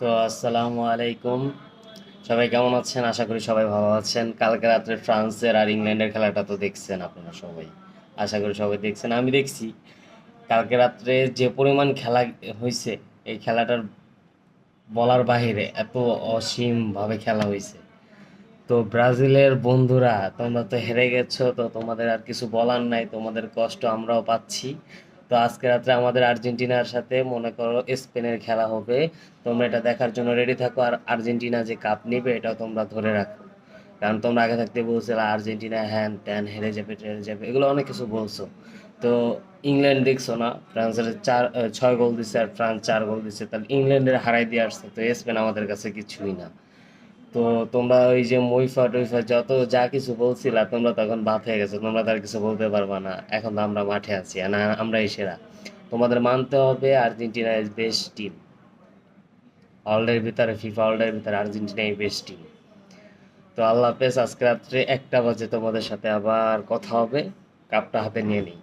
তো আসসালামু আলাইকুম। সবাই কেমন আছেন? আশা করি সবাই ভালো আছেন। কালকে রাত্রে ফ্রান্সের আর ইংল্যান্ডের খেলাটা তো দেখছেন আপনারা সবাই। আশা করি সবাই দেখছেন, আমি দেখছি। কালকে রাত্রে যে পরিমাণ খেলা হয়েছে, এই খেলাটার বলার বাহিরে, এত অসীমভাবে খেলা হয়েছে। তো ব্রাজিলের বন্ধুরা, তোমরা তো হেরে গেছো, তো তোমাদের আর কিছু বলার নাই, তোমাদের কষ্ট আমরাও পাচ্ছি। তো আজকে রাত্রে আমাদের আর্জেন্টিনার সাথে মনে করো স্পেনের খেলা হবে। তোমরা এটা দেখার জন্য রেডি থাকো, আর আর্জেন্টিনা যে কাপ নিবে এটাও তোমরা ধরে রাখো। কারণ তোমরা আগে থাকতে বলছিলে আর্জেন্টিনা হ্যান ত্যান, হেরে যাবে টেরে যাবে, এগুলো অনেক কিছু বলছো। তো ইংল্যান্ড দেখছো না, ফ্রান্সের 6 গোল দিচ্ছে আর ফ্রান্স 4 গোল দিচ্ছে, তাহলে ইংল্যান্ডের হারাই দিয়ে আসছে, তো স্পেন আমাদের কাছে কিছুই না। তো তোমরা ওই যে মইফা টইফা যত যা কিছু বলছিলা, তোমরা তখন বাদ হয়ে গেছো, তোমরা তো আর কিছু বলতে পারবা না। এখন তো আমরা মাঠে আছি, না আমরাই সেরা। তোমাদের মানতে হবে আর্জেন্টিনা ইজ বেস্ট টিম। ওয়ার্ল্ডের ভিতরে, ফিফা ওয়ার্ল্ডের ভিতরে আর্জেন্টিনাই বেস্ট টিম। তো আল্লাহ হাফেজ, আজকে রাত্রে 1টা বাজে তোমাদের সাথে আবার কথা হবে। কাপটা হাতে নিয়ে নিই।